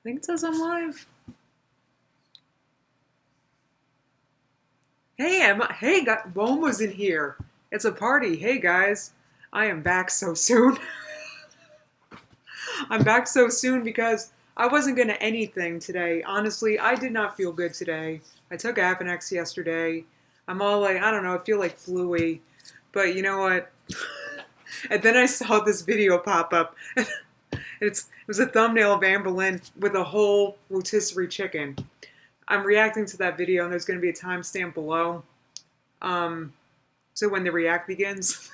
think it says I'm live. Hey, Rome was in here. It's a party. Hey, guys. I am back so soon. I'm back so soon because I wasn't going to anything today. Honestly, I did not feel good today. I took Avonex yesterday. I'm all like, I don't know, I feel like flu-y. But you know what? And then I saw this video pop up. It was a thumbnail of Amber Lynn with a whole rotisserie chicken. I'm reacting to that video, and there's going to be a timestamp below. So when the react begins,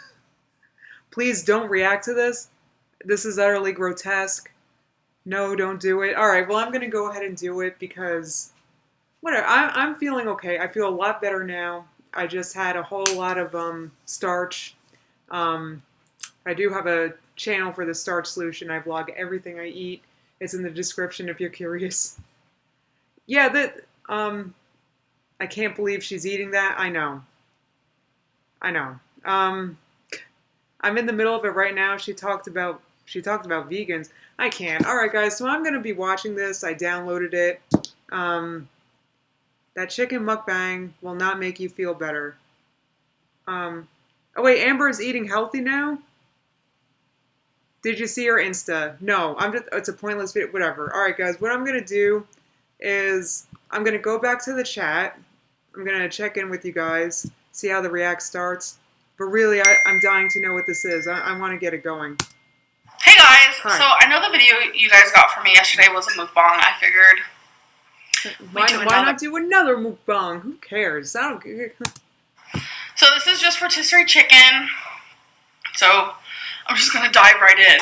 please don't react to this. This is utterly grotesque. No, don't do it. All right, well, I'm going to go ahead and do it because, whatever. I'm feeling okay. I feel a lot better now. I just had a whole lot of starch. I do have a channel for the starch solution. I vlog everything I eat. It's in the description if you're curious. Yeah, I can't believe she's eating that. I know. I'm in the middle of it right now. She talked about vegans. I can't. All right, guys. So I'm gonna be watching this. I downloaded it. That chicken mukbang will not make you feel better. Oh wait, Amber is eating healthy now. Did you see her Insta? No, it's a pointless video. Whatever. All right, guys. What I'm gonna do is I'm gonna go back to the chat. I'm gonna check in with you guys, see how the react starts. But really, I'm dying to know what this is. I want to get it going. Hey guys, Hi. So I know the video you guys got from me yesterday was a mukbang. I figured Why not do another mukbang? Who cares? I don't care. So this is just rotisserie chicken. So I'm just gonna dive right in.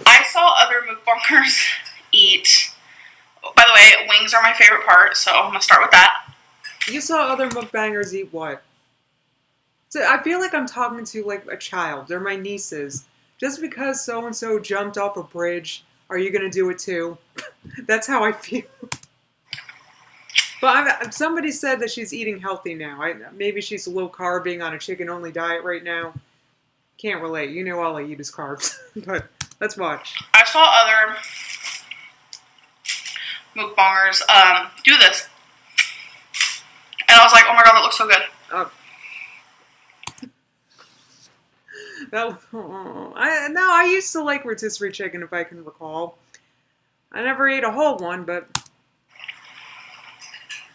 I saw other mukbangers eat. By the way, wings are my favorite part, so I'm gonna start with that. You saw other mukbangers eat what? So I feel like I'm talking to like a child. They're my nieces. Just because so-and-so jumped off a bridge, are you going to do it too? That's how I feel. But somebody said that she's eating healthy now. Maybe she's low carb, being on a chicken-only diet right now. Can't relate. You know all I eat is carbs. But let's watch. I saw other mukbangers do this. And I was like, oh my god, that looks so good. I used to like rotisserie chicken, if I can recall. I never ate a whole one, but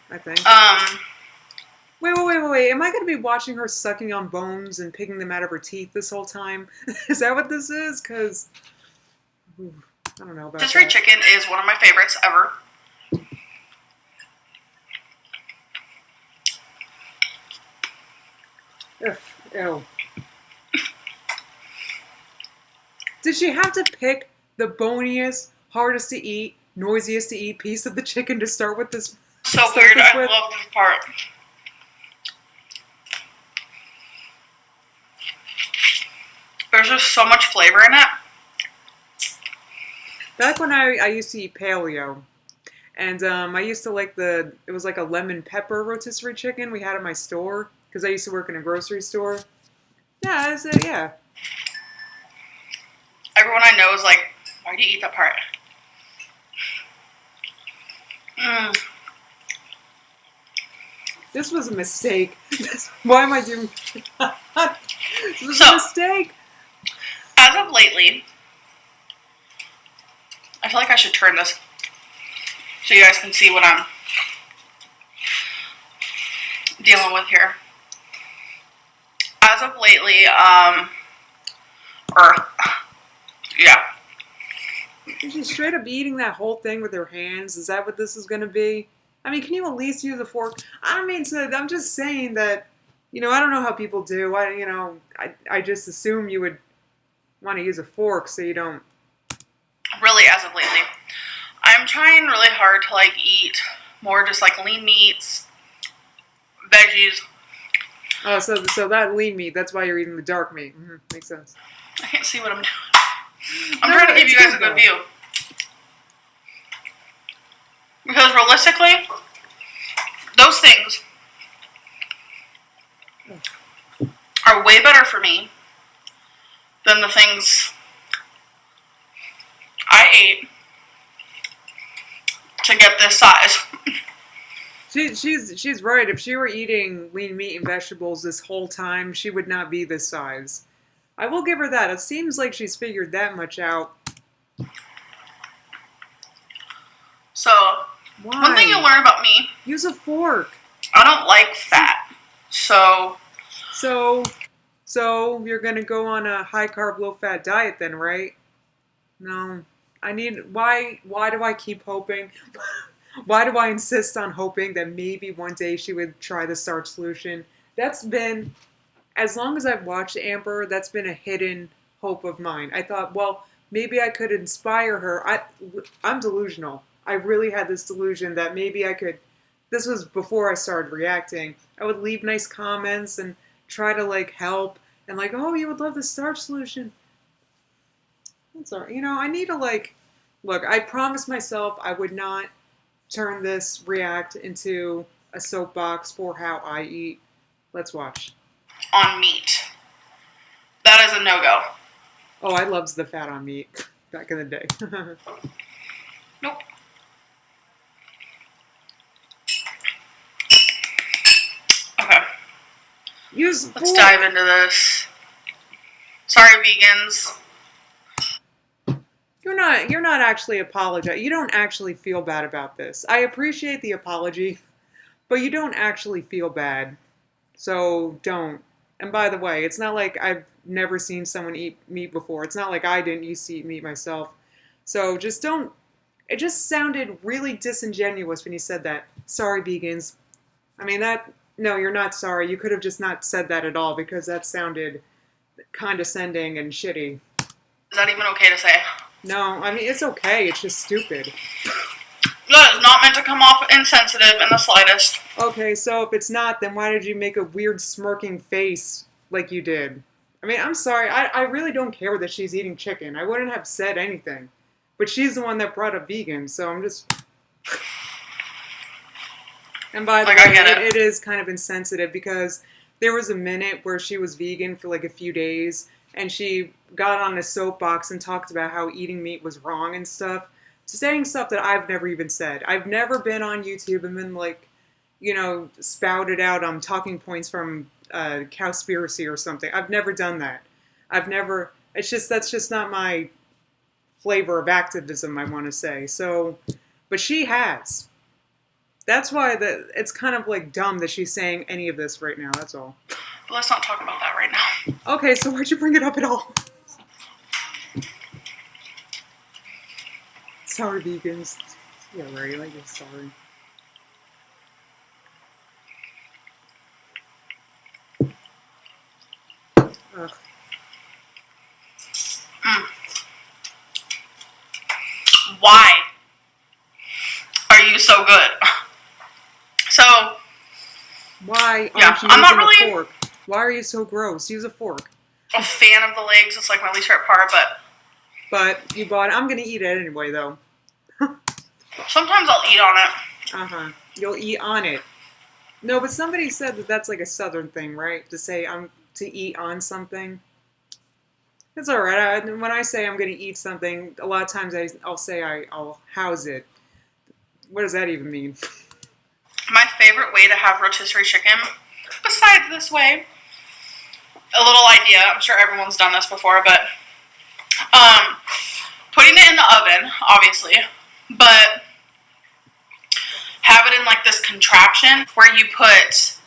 I think. Wait. Am I going to be watching her sucking on bones and picking them out of her teeth this whole time? Is that what this is? Because I don't know about rotisserie that. chicken is one of my favorites ever. Ugh, ew. Did she have to pick the boniest, hardest to eat, noisiest to eat piece of the chicken to start with this? So weird. I love this part. There's just so much flavor in it. Back when I used to eat paleo, and I used to like it was like a lemon pepper rotisserie chicken we had at my store, because I used to work in a grocery store. Yeah, yeah. Everyone I know is like, why do you eat that part? This was a mistake. Why am I doing this was a mistake. As of lately, I feel like I should turn this so you guys can see what I'm dealing with here. As of lately, yeah. Is she straight up eating that whole thing with her hands? Is that what this is going to be? I mean, can you at least use a fork? I don't mean to. I'm just saying that, I don't know how people do. I just assume you would want to use a fork so you don't. Really, as of lately, I'm trying really hard to eat more just lean meats, veggies. Oh, so that lean meat. That's why you're eating the dark meat. Makes sense. I can't see what I'm doing. I'm trying to give you guys a good view. Because realistically, those things are way better for me than the things I ate to get this size. She's right. If she were eating lean meat and vegetables this whole time, she would not be this size. I will give her that. It seems like she's figured that much out. So, Why? one thing you'll learn about me. Use a fork. I don't like fat. So you're gonna go on a high carb, low fat diet then, right? No. Why do I keep hoping? Why do I insist on hoping that maybe one day she would try the starch solution? That's been, as long as I've watched Amber, that's been a hidden hope of mine. I thought, well, maybe I could inspire her. I'm delusional. I really had this delusion that maybe I could, this was before I started reacting, I would leave nice comments and try to like help and like, oh, you would love the starch solution. That's all right. You know, I need to like, look, I promised myself I would not turn this react into a soapbox for how I eat. Let's watch. On meat. That is a no-go. Oh, I loved the fat on meat back in the day. Nope. Okay. Let's dive into this. Sorry, vegans. You're not actually apologizing. You don't actually feel bad about this. I appreciate the apology, but you don't actually feel bad. So don't. And by the way, it's not like I've never seen someone eat meat before. It's not like I didn't used to eat meat myself. So just don't. It just sounded really disingenuous when you said that. Sorry, vegans. I mean, no, you're not sorry. You could have just not said that at all because that sounded condescending and shitty. Is that even okay to say? No, I mean, it's okay. It's just stupid. That is not meant to come off insensitive in the slightest. Okay, so if it's not, then why did you make a weird smirking face like you did? I mean, I'm sorry. I really don't care that she's eating chicken. I wouldn't have said anything. But she's the one that brought up vegan, so I'm just... And by the way, it is kind of insensitive because there was a minute where she was vegan for like a few days, and she got on a soapbox and talked about how eating meat was wrong and stuff, saying stuff that I've never even said. I've never been on YouTube and been like, you know, spouted out on talking points from Cowspiracy or something. I've never done that. That's just not my flavor of activism, I want to say. So, but she has. That's why it's kind of like dumb that she's saying any of this right now, that's all. But let's not talk about that right now. Okay, so why'd you bring it up at all? Sorry, vegans. Yeah, right, I guess sorry. Ugh. Why are you so good? So, why aren't yeah, you I'm not using really a fork? Why are you so gross? Use a fork. a fan of the legs. It's like my least favorite part, But you bought it. I'm going to eat it anyway, though. sometimes I'll eat on it. Uh-huh. You'll eat on it. No, but somebody said that that's like a southern thing, right? To say to eat on something. It's all right. When I say I'm going to eat something, a lot of times I'll say I'll house it. What does that even mean? My favorite way to have rotisserie chicken, besides this way, a little idea, I'm sure everyone's done this before, but putting it in the oven, obviously, but have it in like this contraption where you put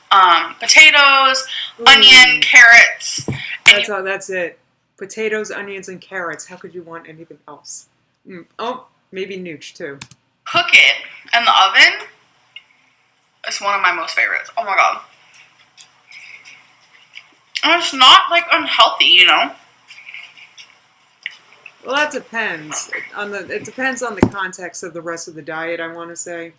potatoes, onion, carrots. That's it. Potatoes, onions, and carrots. How could you want anything else? Oh, maybe nooch too. Cook it in the oven. It's one of my most favorites. Oh my god. And it's not like unhealthy, you know? Well, that depends. It depends on the context of the rest of the diet, I want to say.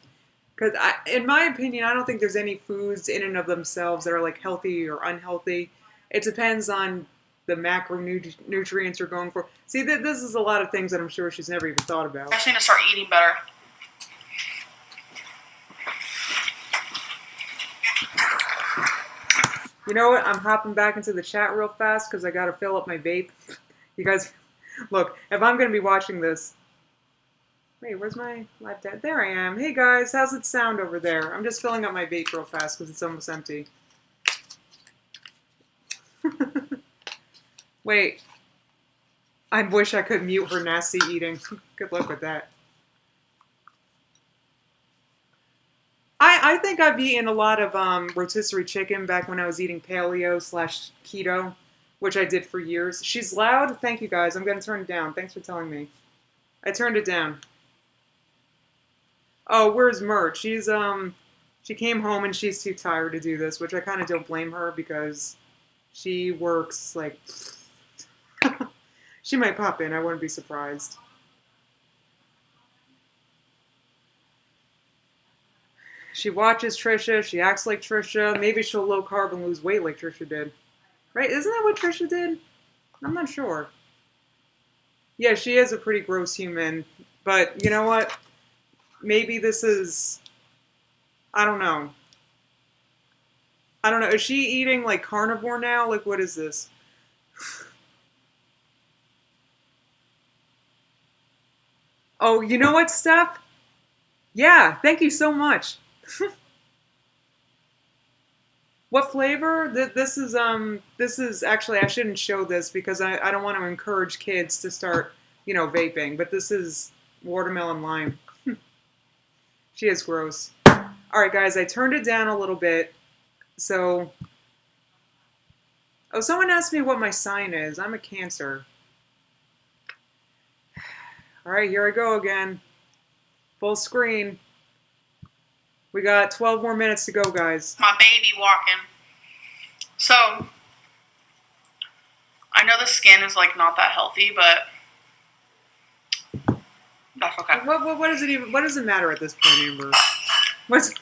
Because in my opinion, I don't think there's any foods in and of themselves that are like healthy or unhealthy. It depends on the macronutrients you're going for. See, this is a lot of things that I'm sure she's never even thought about. I just need to start eating better. You know what? I'm hopping back into the chat real fast because I got to fill up my vape. You guys, look, if I'm going to be watching this, Wait, where's my live dad? There I am. Hey guys, how's it sound over there? I'm just filling up my vape real fast because it's almost empty. Wait. I wish I could mute her nasty eating. Good luck with that. I think I've eaten a lot of rotisserie chicken back when I was eating paleo/keto, which I did for years. She's loud. Thank you guys. I'm going to turn it down. Thanks for telling me. I turned it down. Oh, where's Mert? She came home and she's too tired to do this, which I kind of don't blame her because she works like she might pop in. I wouldn't be surprised. She watches Trisha. She acts like Trisha. Maybe she'll low carb and lose weight like Trisha did. Right? Isn't that what Trisha did? I'm not sure. Yeah, she is a pretty gross human. But you know what? Maybe this is... I don't know. I don't know. Is she eating like carnivore now? Like, what is this? Oh, you know what, Steph? Yeah, thank you so much. What flavor? This is actually, I shouldn't show this because I don't want to encourage kids to start, vaping, but this is watermelon lime. She is gross. All right, guys, I turned it down a little bit. So, oh, someone asked me what my sign is. I'm a Cancer. All right, here I go again. Full screen. We got 12 more minutes to go, guys. My baby walking. So, I know the skin is like not that healthy, but that's okay. What does it even? What does it matter at this point, Amber? What's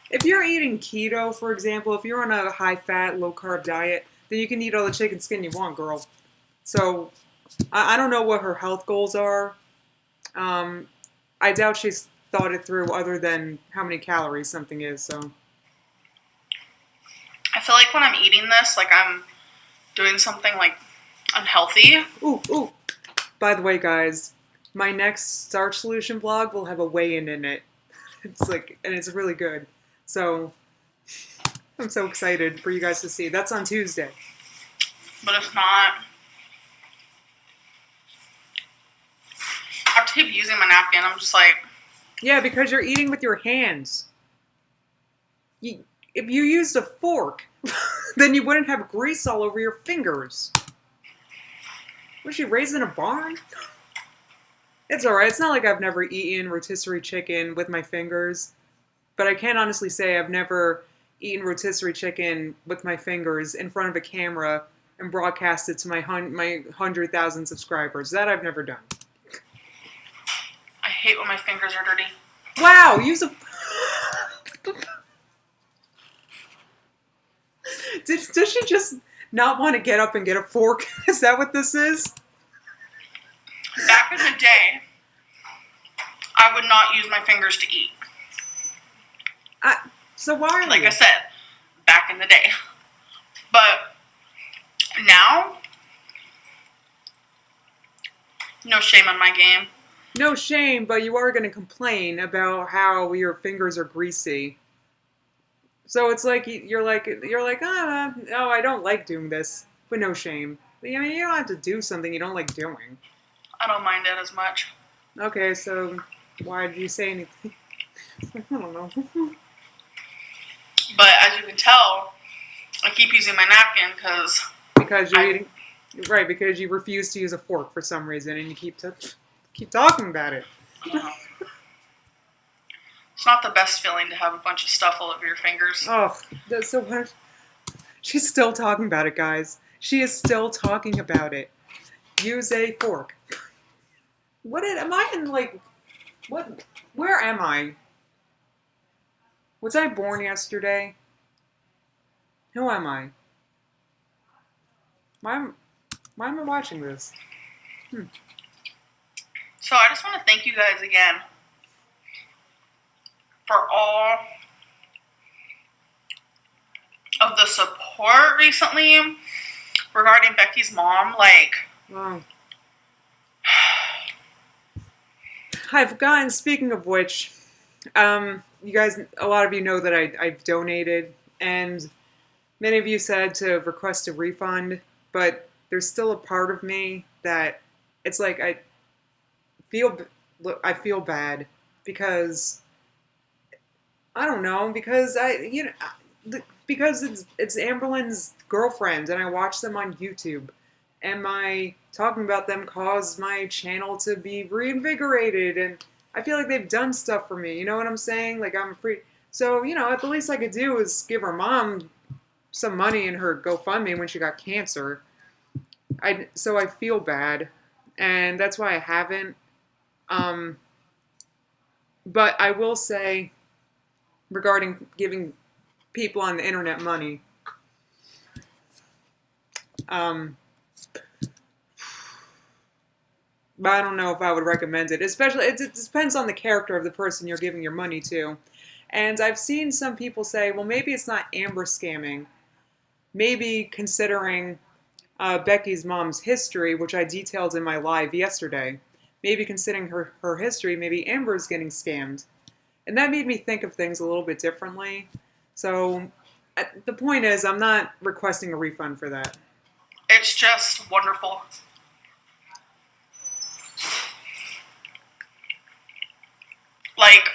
if you're eating keto, for example, if you're on a high-fat, low-carb diet, then you can eat all the chicken skin you want, girl. So, I don't know what her health goals are. I doubt she's thought it through other than how many calories something is, so. I feel like when I'm eating this, like I'm doing something like unhealthy. Ooh. By the way, guys, my next starch solution vlog will have a weigh-in in it. It's like, and it's really good. So, I'm so excited for you guys to see. That's on Tuesday. But it's not. I have to keep using my napkin. I'm just like... Yeah, because you're eating with your hands. If you used a fork, then you wouldn't have grease all over your fingers. Was she raised in a barn? It's alright. It's not like I've never eaten rotisserie chicken with my fingers. But I can honestly say I've never eaten rotisserie chicken with my fingers in front of a camera and broadcast it to my 100,000 subscribers. That I've never done. I hate when my fingers are dirty. Wow, use a... Does she just not want to get up and get a fork? Is that what this is? Back in the day, I would not use my fingers to eat. So why? Like I said, back in the day. But now, no shame on my game. No shame, but you are going to complain about how your fingers are greasy. So it's like you're like, oh, I don't like doing this, but no shame. I mean, you don't have to do something you don't like doing. I don't mind it as much. Okay, so why did you say anything? I don't know. But as you can tell, I keep using my napkin because you're eating, right? Because you refuse to use a fork for some reason, and you keep talking about it. It's not the best feeling to have a bunch of stuff all over your fingers. Oh, that's so much. She's still talking about it, guys. She is still talking about it. Use a fork. Am I in, like, what, where am I? Was I born yesterday? Who am I? Why am I watching this? So I just want to thank you guys again for all of the support recently regarding Becky's mom. Like, Wow. I've gotten, speaking of which, you guys, a lot of you know that I've donated, and many of you said to request a refund, but there's still a part of me that it's like feel I feel bad because I don't know, because because it's Amberlynn's girlfriend and I watch them on YouTube, and my talking about them caused my channel to be reinvigorated, and I feel like they've done stuff for me. You know what I'm saying? Like I'm free. So the least I could do is give her mom some money in her GoFundMe when she got cancer. So I feel bad, and that's why I haven't. Um, but I will say regarding giving people on the internet money. But I don't know if I would recommend it. Especially, it depends on the character of the person you're giving your money to. And I've seen some people say, well, maybe it's not Amber scamming. Maybe considering Becky's mom's history, which I detailed in my live yesterday. Maybe considering her history, maybe Amber's getting scammed. And that made me think of things a little bit differently. So the point is, I'm not requesting a refund for that. It's just wonderful. Like,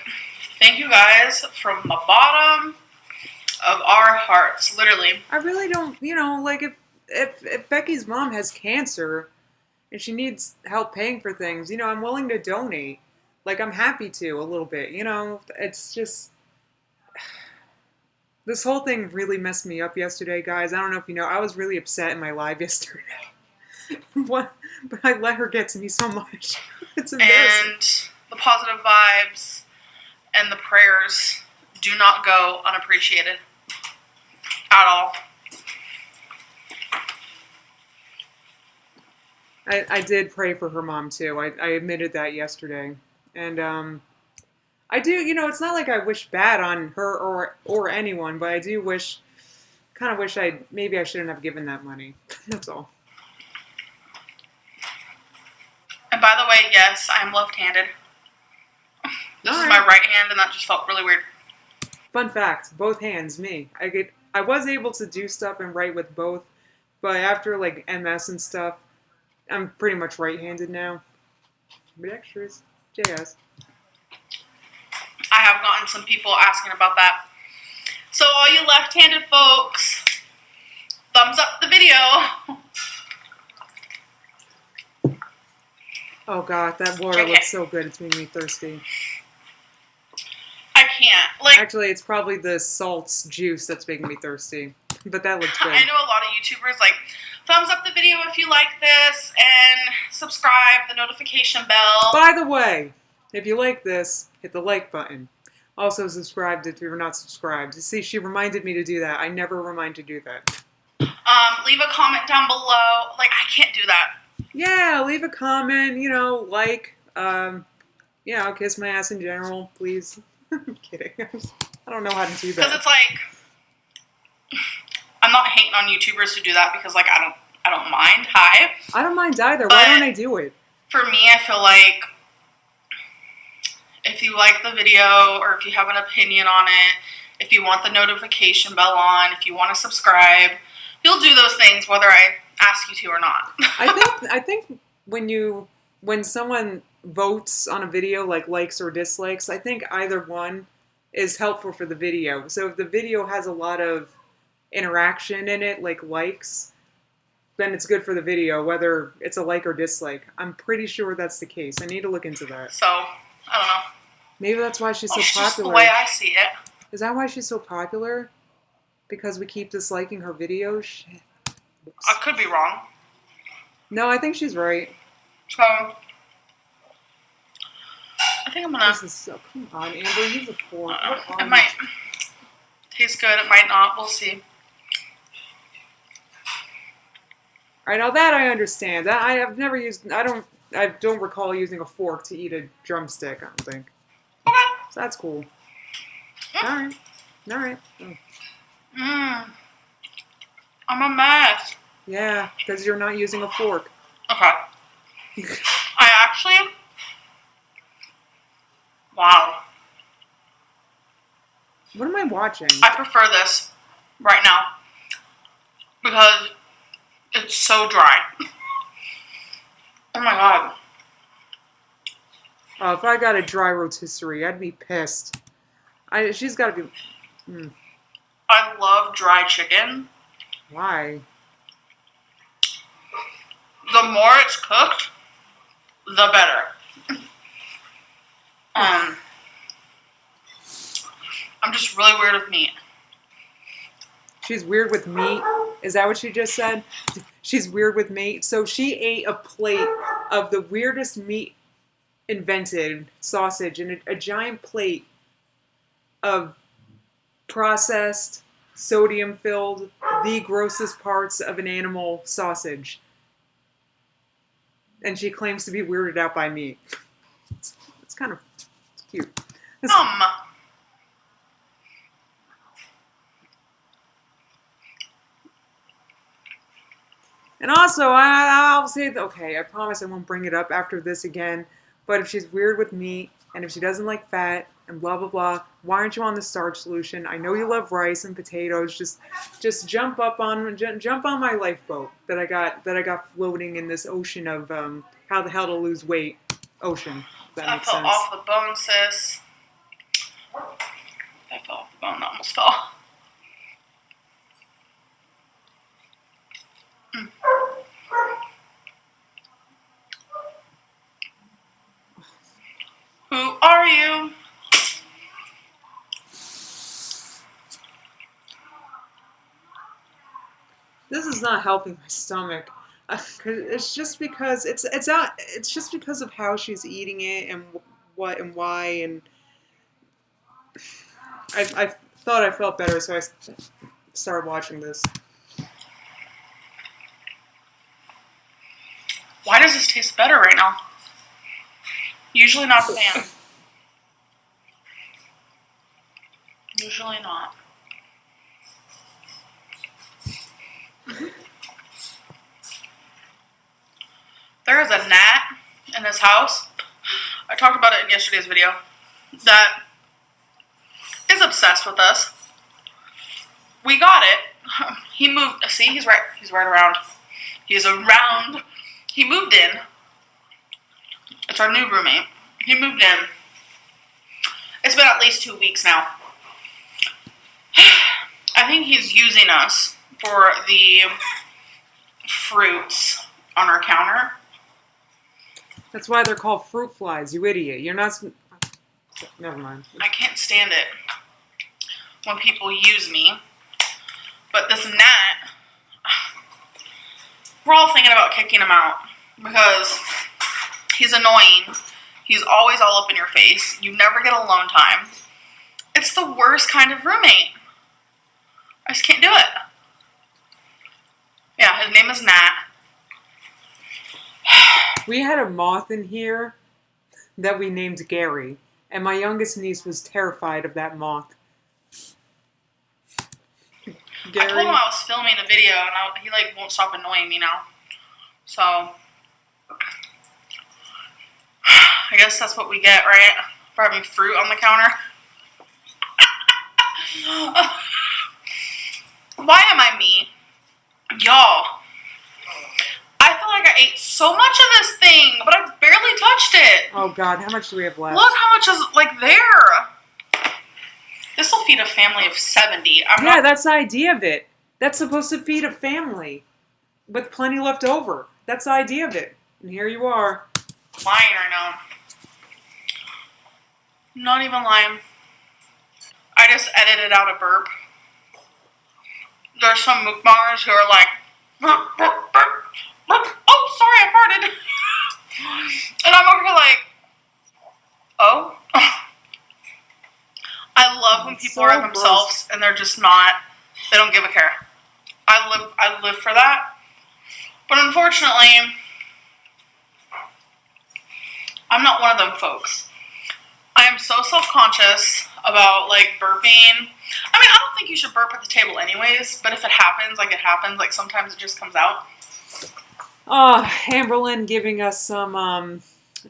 thank you guys from the bottom of our hearts, literally. I really don't, like if Becky's mom has cancer and she needs help paying for things, I'm willing to donate. Like, I'm happy to a little bit, it's just, this whole thing really messed me up yesterday, guys. I don't know if you know, I was really upset in my live yesterday. But I let her get to me so much. It's embarrassing. And the positive vibes and the prayers do not go unappreciated at all. I did pray for her mom too. I admitted that yesterday. And I do, it's not like I wish bad on her or anyone, but I do kind of wish maybe I shouldn't have given that money. That's all. And by the way, yes, I'm left-handed. This is my right hand, and that just felt really weird. Fun fact, both hands, me. I was able to do stuff and write with both, but after like MS and stuff, I'm pretty much right-handed now. But extras, JS. I have gotten some people asking about that. So all you left-handed folks, thumbs up the video. Oh god, that water looks so good. It's making me thirsty. I can't. Actually, it's probably the salt's juice that's making me thirsty. But that looks good. I know a lot of YouTubers thumbs up the video if you like this and subscribe, the notification bell. By the way, if you like this, hit the like button. Also subscribe if you're not subscribed. See, she reminded me to do that. I never remind to do that. Leave a comment down below. I can't do that. Yeah, leave a comment, kiss my ass in general, please. I'm kidding. I don't know how to do that. Because it's I'm not hating on YouTubers who do that because I don't mind. Hi. I don't mind either. Why don't I do it? For me, I feel like if you like the video or if you have an opinion on it, if you want the notification bell on, if you want to subscribe, you'll do those things whether I ask you to or not. I think when someone votes on a video likes or dislikes, I think either one is helpful for the video. So if the video has a lot of interaction in it, likes, then it's good for the video, whether it's a like or dislike. I'm pretty sure that's the case. I need to look into that. So, I don't know. Maybe that's why she's so popular. Just the way I see it. Is that why she's so popular? Because we keep disliking her videos? Shit. Oops. I could be wrong. No, I think she's right. So, I think I'm gonna... This is so... Come on, Amber, use a fork. It might taste good, it might not. We'll see. Alright, now that I understand. I have never used... I don't recall using a fork to eat a drumstick, I don't think. Okay. So that's cool. Alright. Alright. I'm a mess. Yeah, because you're not using a fork. Okay. I actually Wow. What am I watching? I prefer this right now because it's so dry. Oh my god. Oh, if I got a dry rotisserie, I'd be pissed. She's got to be. I love dry chicken. Why? The more it's cooked, the better. I'm just really weird with meat. She's weird with meat. Is that what she just said? She's weird with meat. So she ate a plate of the weirdest meat invented, sausage, and a giant plate of processed, sodium-filled, the grossest parts of an animal sausage. And she claims to be weirded out by meat. It's kind of cute. And also, I'll say, okay, I promise I won't bring it up after this again, but if she's weird with meat, and if she doesn't like fat, and blah, blah, blah, why aren't you on the starch solution? I know you love rice and potatoes. Just jump on my lifeboat that I got floating in this ocean of how the hell to lose weight ocean. If that makes sense. I fell off the bone, sis. I fell off the bone. I almost fell. Who are you? This is not helping my stomach. It's just because it's just because of how she's eating it and what and why, and I thought I felt better, so I started watching this. Why does this taste better right now? Usually not a fan. Usually not. There is a gnat in this house. I talked about it in yesterday's video. That is obsessed with us. We got it. He moved. See, he's right around. He's around. He moved in. It's our new roommate. He moved in. It's been at least 2 weeks now. I think he's using us for the fruits on our counter. That's why they're called fruit flies, you idiot. You're not... Never mind. I can't stand it when people use me. But this gnat, we're all thinking about kicking him out because he's annoying. He's always all up in your face. You never get alone time. It's the worst kind of roommate. I just can't do it. Yeah, his name is Nat. We had a moth in here that we named Gary, and my youngest niece was terrified of that moth. Gary. I told him I was filming a video, and he won't stop annoying me now. So I guess that's what we get, right? For having fruit on the counter. Why am I me? Y'all, I feel like I ate so much of this thing, but I barely touched it. Oh God, how much do we have left? Look how much is there. This will feed a family of 70. That's the idea of it. That's supposed to feed a family with plenty left over. That's the idea of it. And here you are. Lying right now. Not even lying. I just edited out a burp. There's some mukbangers who are like, burp, burp, burp, burp. Oh, sorry, I farted. And I'm over here like, oh. I love when people are themselves and they're just not, they don't give a care. I live for that. But unfortunately, I'm not one of them folks. I am so self-conscious about burping. I mean, I don't think you should burp at the table anyways, but if it happens, it happens. Sometimes it just comes out. Oh, Amberlynn giving us some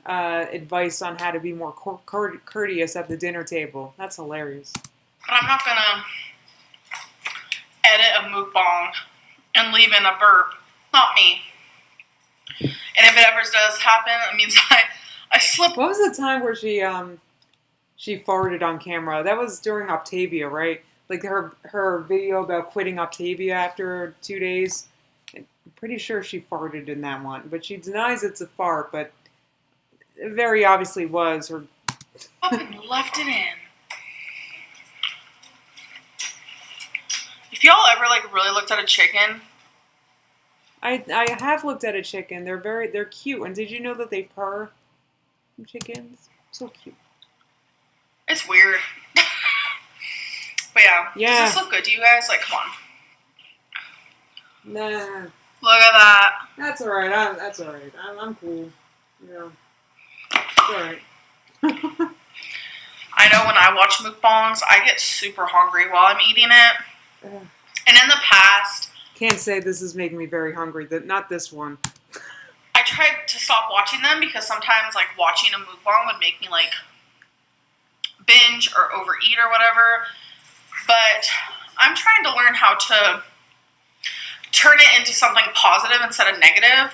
advice on how to be more courteous at the dinner table. That's hilarious. But I'm not gonna edit a mukbang and leave in a burp. Not me. And if it ever does happen, it means I slip. What was the time where she farted on camera? That was during Octavia, right? Like her video about quitting Octavia after 2 days. I'm pretty sure she farted in that one, but she denies it's a fart, but it very obviously was her. Up and left it in. If y'all ever like really looked at a chicken, I have looked at a chicken. They're cute. And did you know that they purr? Chickens, so cute. It's weird. But yeah. Yeah. Does this look good to you guys? Like, come on. Nah. Look at that. That's all right. That's all right. I'm cool. Yeah. It's all right. I know when I watch mukbangs, I get super hungry while I'm eating it. And in the past, can't say this is making me very hungry. Not this one. I tried to stop watching them because sometimes like watching a mukbang would make me like binge or overeat or whatever. But I'm trying to learn how to turn it into something positive instead of negative.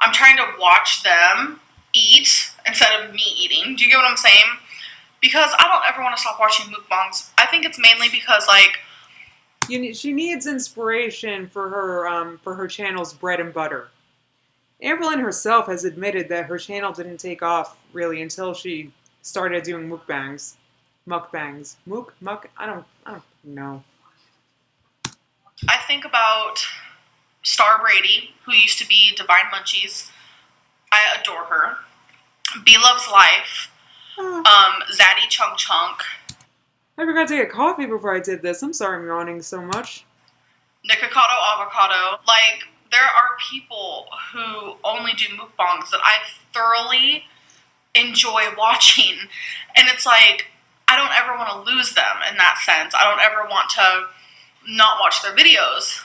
I'm trying to watch them eat instead of me eating. Do you get what I'm saying? Because I don't ever want to stop watching mukbangs. I think it's mainly because like she needs inspiration for her channel's bread and butter. Amberlynn herself has admitted that her channel didn't take off really until she started doing mukbangs. I don't know. I think about Star Brady, who used to be Divine Munchies. I adore her. B Loves Life. Zaddy Chunk Chunk. I forgot to get coffee before I did this. I'm sorry I'm yawning so much. Nikocado Avocado. Like, there are people who only do mukbangs that I thoroughly enjoy watching. And it's like, I don't ever want to lose them in that sense. I don't ever want to not watch their videos.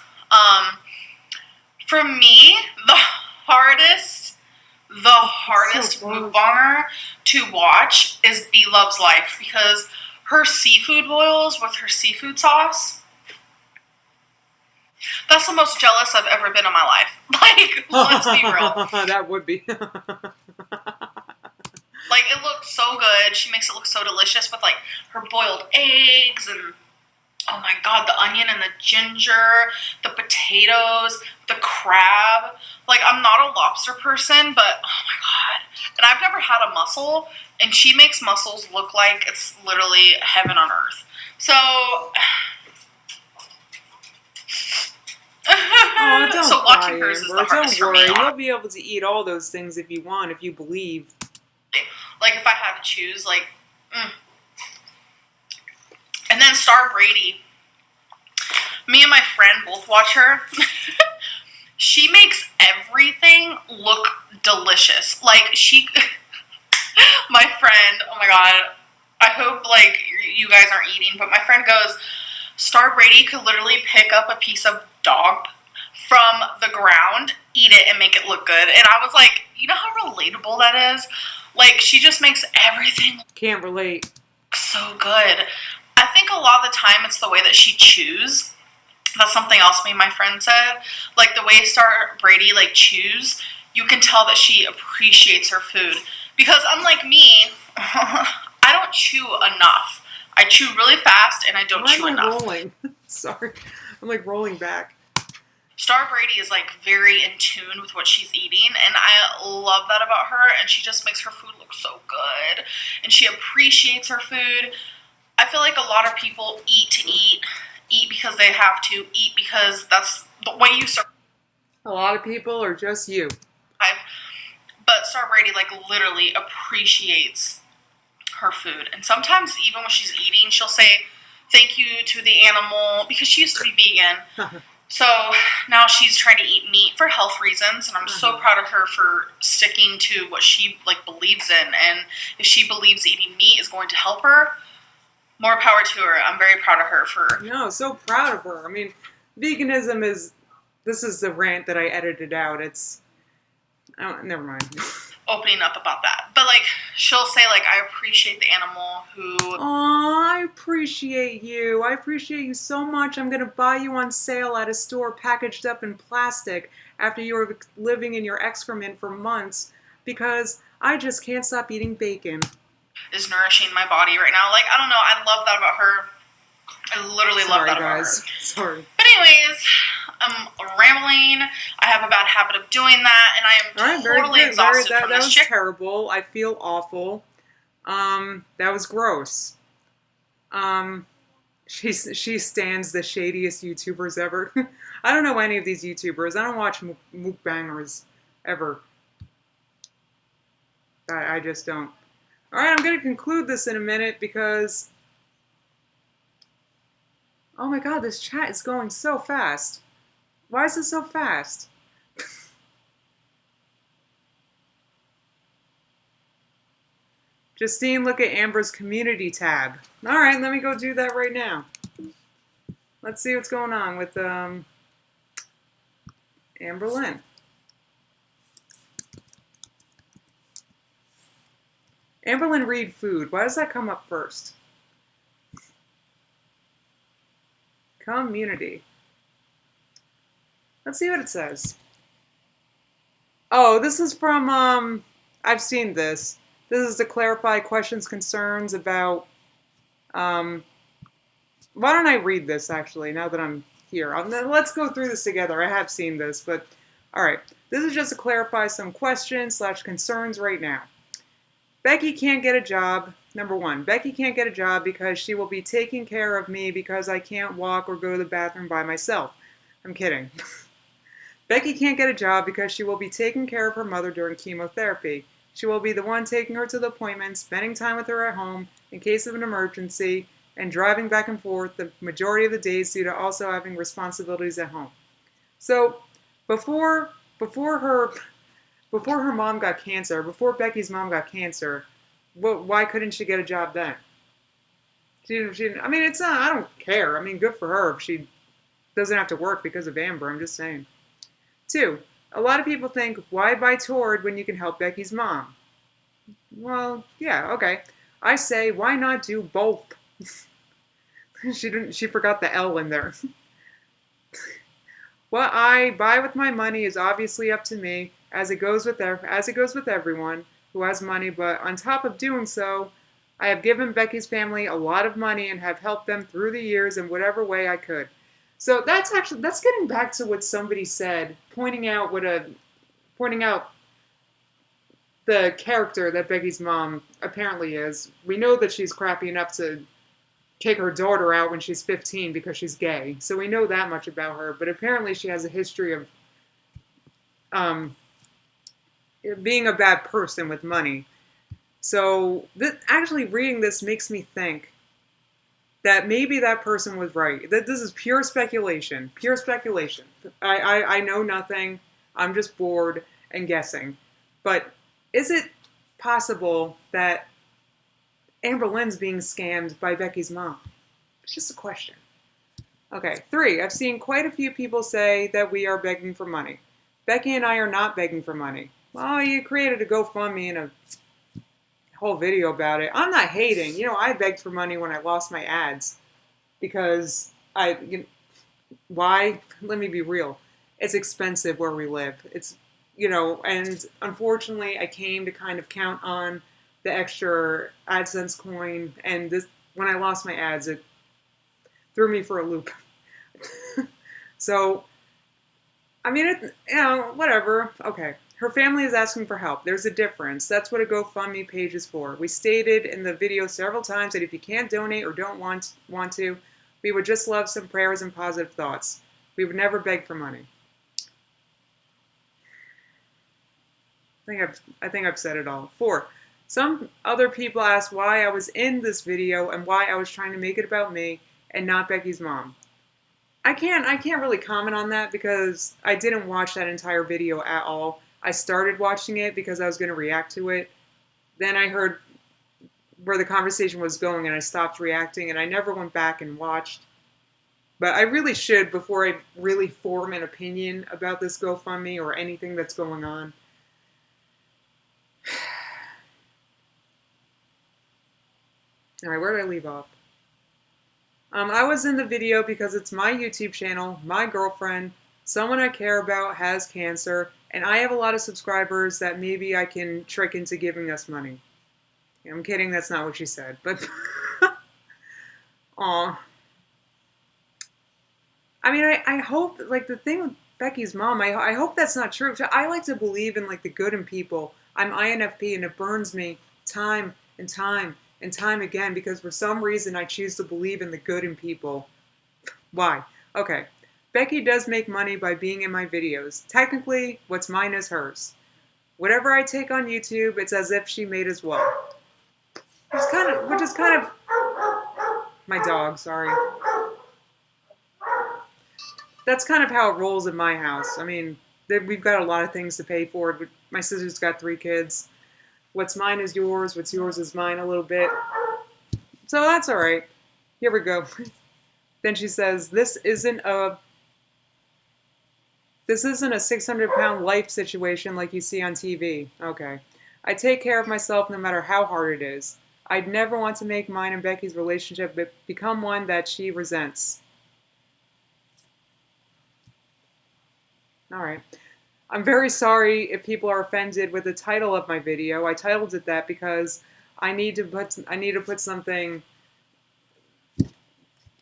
For me, the hardest mukbanger to watch is B Loves Life, because her seafood boils with her seafood sauce, that's the most jealous I've ever been in my life. Like, let's be real. That would be. Like, it looks so good. She makes it look so delicious with, like, her boiled eggs and, oh my god, the onion and the ginger, the potatoes, the crab. Like, I'm not a lobster person, but, oh my god. And I've never had a mussel, and she makes mussels look like it's literally heaven on earth. So, so watching hers is the hardest for me. Don't worry, you'll be able to eat all those things if you want, if you believe. Like, if I had to choose, like, And then Star Brady. Me and my friend both watch her. She makes everything look delicious. Like, my friend, oh my god, I hope, like, you guys aren't eating, but my friend goes, Star Brady could literally pick up a piece of dog from the ground, eat it, and make it look good. And I was like, you know how relatable that is? Like, she just makes everything can't relate. So good. I think a lot of the time it's the way that she chews. That's something else me and my friend said. Like, the way Star Brady, like, chews, you can tell that she appreciates her food. Because unlike me, I don't chew enough. I chew really fast and I don't chew enough. Rolling. Sorry. I'm, like, rolling back. Star Brady is, like, very in tune with what she's eating, and I love that about her, and she just makes her food look so good, and she appreciates her food. I feel like a lot of people eat to eat because they have to, eat because that's the way you survive. A lot of people are just you. But Star Brady, like, literally appreciates her food, and sometimes even when she's eating, she'll say thank you to the animal, because she used to be vegan. So now she's trying to eat meat for health reasons, and I'm so proud of her for sticking to what she, like, believes in. And if she believes eating meat is going to help her, more power to her. I'm very proud of her for... No, so proud of her. I mean, veganism is... This is the rant that I edited out. It's... Oh, never mind. opening up about that. But, like, she'll say, like, I appreciate the animal who... Aw, I appreciate you. I appreciate you so much. I'm going to buy you on sale at a store packaged up in plastic after you were living in your excrement for months because I just can't stop eating bacon. Is nourishing my body right now. Like, I don't know. I love that about her. I literally love that about her. Sorry. But anyways, I'm rambling. I have a bad habit of doing that, and I am totally exhausted from this chick. That was terrible. I feel awful. That was gross. She stands the shadiest YouTubers ever. I don't know any of these YouTubers. I don't watch mukbangers ever. I just don't. All right, I'm going to conclude this in a minute because... Oh my god, this chat is going so fast. Why is it so fast? Justine, look at Amber's community tab. Alright, let me go do that right now. Let's see what's going on with Amber Lynn. Amber Lynn Reed food. Why does that come up first? Community. Let's see what it says. Oh, this is from, I've seen this. This is to clarify questions, concerns about, why don't I read this, actually, now that I'm here. Let's go through this together. I have seen this, but, alright. This is just to clarify some questions / concerns right now. Becky can't get a job. Number one, Becky can't get a job because she will be taking care of me because I can't walk or go to the bathroom by myself. I'm kidding. Becky can't get a job because she will be taking care of her mother during chemotherapy. She will be the one taking her to the appointments, spending time with her at home in case of an emergency, and driving back and forth the majority of the days due to also having responsibilities at home. So, before her mom got cancer, before Becky's mom got cancer, why couldn't she get a job then? I mean, it's not, I don't care. I mean, good for her if she doesn't have to work because of Amber. I'm just saying. 2, a lot of people think, why buy Tord when you can help Becky's mom? Well, yeah, okay. I say, why not do both? She forgot the L in there. What I buy with my money is obviously up to me, as it goes with everyone who has money, but on top of doing so, I have given Becky's family a lot of money and have helped them through the years in whatever way I could. So that's getting back to what somebody said, pointing out the character that Becky's mom apparently is. We know that she's crappy enough to kick her daughter out when she's 15 because she's gay. So we know that much about her, but apparently she has a history of being a bad person with money. So actually reading this makes me think that maybe that person was right. That this is pure speculation. Pure speculation. I know nothing. I'm just bored and guessing. But is it possible that Amber Lynn's being scammed by Becky's mom? It's just a question. Okay, 3. I've seen quite a few people say that we are begging for money. Becky and I are not begging for money. Well, you created a GoFundMe and a whole video about it. I'm not hating. You know, I begged for money when I lost my ads because why? Let me be real. It's expensive where we live. It's, and unfortunately I came to kind of count on the extra AdSense coin, and when I lost my ads, it threw me for a loop. So, I mean, whatever. Okay. Her family is asking for help. There's a difference. That's what a GoFundMe page is for. We stated in the video several times that if you can't donate or don't want to, we would just love some prayers and positive thoughts. We would never beg for money. I think I've said it all. 4. Some other people asked why I was in this video and why I was trying to make it about me and not Becky's mom. I can't really comment on that because I didn't watch that entire video at all. I started watching it because I was going to react to it. Then I heard where the conversation was going and I stopped reacting and I never went back and watched. But I really should before I really form an opinion about this GoFundMe or anything that's going on. All right, where did I leave off? I was in the video because it's my YouTube channel, my girlfriend, someone I care about has cancer, and I have a lot of subscribers that maybe I can trick into giving us money. I'm kidding, that's not what she said, but aw. I mean, I hope, like, the thing with Becky's mom, I hope that's not true. I like to believe in, like, the good in people. I'm INFP, and it burns me time and time and time again because for some reason I choose to believe in the good in people. Why? Okay. Becky does make money by being in my videos. Technically, what's mine is hers. Whatever I take on YouTube, it's as if she made as well. Which is kind of my dog, sorry. That's kind of how it rolls in my house. I mean, we've got a lot of things to pay for. My sister's got 3 kids. What's mine is yours. What's yours is mine a little bit. So that's all right. Here we go. Then she says, this isn't a 600-pound life situation like you see on TV. Okay. I take care of myself no matter how hard it is. I'd never want to make mine and Becky's relationship become one that she resents. All right. I'm very sorry if people are offended with the title of my video. I titled it that because I need to put something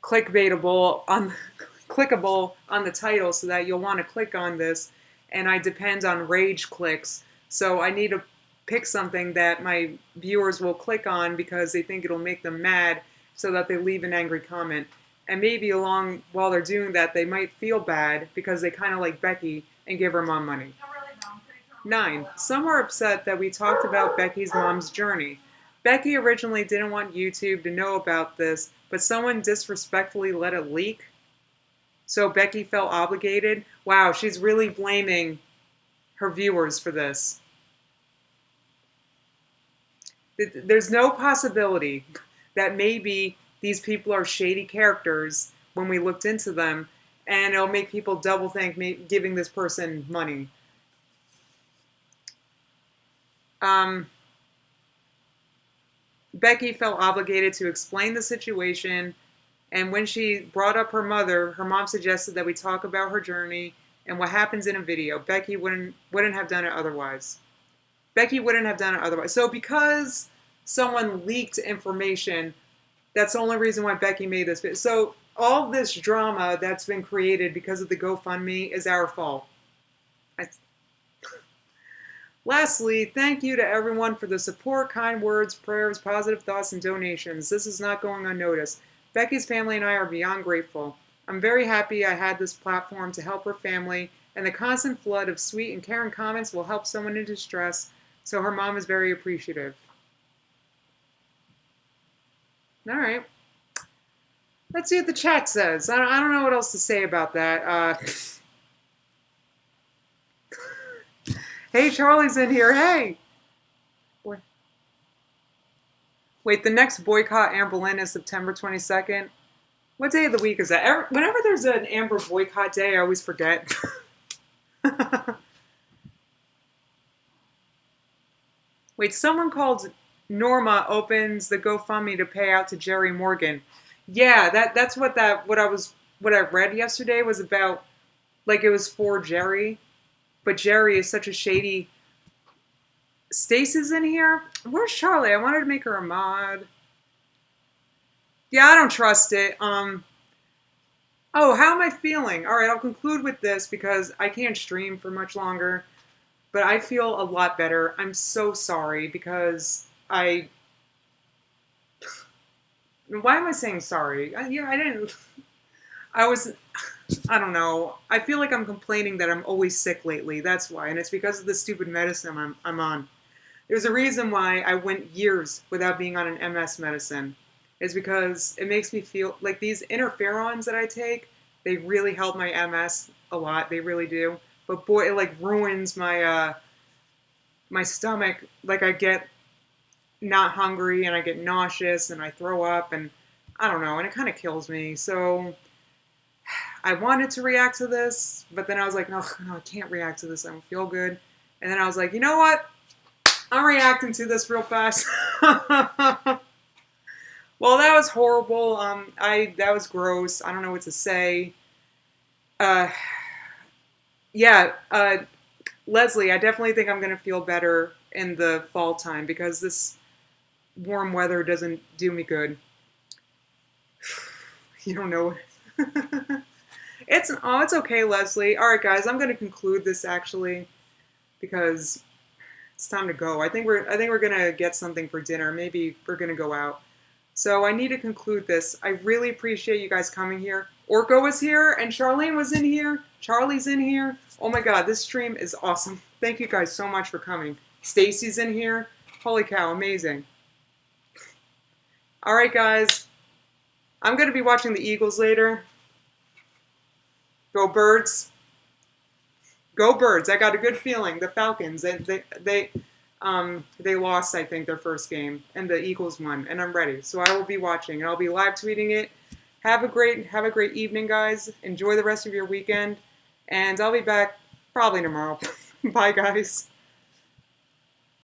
clickbaitable on clickable on the title so that you'll want to click on this, and I depend on rage clicks. So I need to pick something that my viewers will click on because they think it'll make them mad so that they leave an angry comment. And maybe while they're doing that, they might feel bad because they kind of like Becky and give her mom money. 9. Some are upset that we talked about Becky's mom's journey. Becky originally didn't want YouTube to know about this, but someone disrespectfully let it leak. So Becky felt obligated. Wow, she's really blaming her viewers for this. There's no possibility that maybe these people are shady characters when we looked into them, and it'll make people double think giving this person money. Becky felt obligated to explain the situation, and when she brought up her mom suggested that we talk about her journey and what happens in a video. Becky wouldn't have done it otherwise. So because someone leaked information, that's the only reason why Becky made this video. So all this drama that's been created because of the GoFundMe is our fault. Lastly, thank you to everyone for the support, kind words, prayers, positive thoughts, and donations. This is not going unnoticed. Becky's family and I are beyond grateful. I'm very happy I had this platform to help her family, and the constant flood of sweet and caring comments will help someone in distress, so her mom is very appreciative. All right. Let's see what the chat says. I don't know what else to say about that. Hey, Charlie's in here. Hey. Wait, the next boycott Amber Lynn is September 22nd. What day of the week is that? Whenever there's an Amber boycott day, I always forget. Wait, someone called Norma opens the GoFundMe to pay out to Jerry Morgan. Yeah, that's what I read yesterday was about. Like, it was for Jerry, but Jerry is such a shady. Stacy's in here. Where's Charlie? I wanted to make her a mod. Yeah, I don't trust it. Oh, how am I feeling? All right, I'll conclude with this because I can't stream for much longer. But I feel a lot better. I'm so sorry because why am I saying sorry? I don't know. I feel like I'm complaining that I'm always sick lately. That's why. And it's because of the stupid medicine I'm on. There's a reason why I went years without being on an MS medicine. It's because it makes me feel like these interferons that I take, they really help my MS a lot. They really do. But boy, it like ruins my my stomach. Like I get not hungry and I get nauseous and I throw up and I don't know, and it kind of kills me. So I wanted to react to this, but then I was like, no, I can't react to this. I don't feel good. And then I was like, you know what? I'm reacting to this real fast. Well, that was horrible. That was gross. I don't know what to say. Uh, yeah, Leslie, I definitely think I'm gonna feel better in the fall time because this warm weather doesn't do me good. You don't know what. It's okay, Leslie. All right, guys, I'm gonna conclude this actually because it's time to go. I think we're gonna get something for dinner. Maybe we're gonna go out. So I need to conclude this. I really appreciate you guys coming here. Orko was here and Charlene was in here. Charlie's in here. Oh my god, this stream is awesome. Thank you guys so much for coming. Stacy's in here. Holy cow, amazing. All right, guys. I'm going to be watching the Eagles later. Go Birds. Go Birds. I got a good feeling. The Falcons, they lost, I think, their first game, and the Eagles won, and I'm ready. So I will be watching, and I'll be live tweeting it. Have a great evening, guys. Enjoy the rest of your weekend, and I'll be back probably tomorrow. Bye, guys.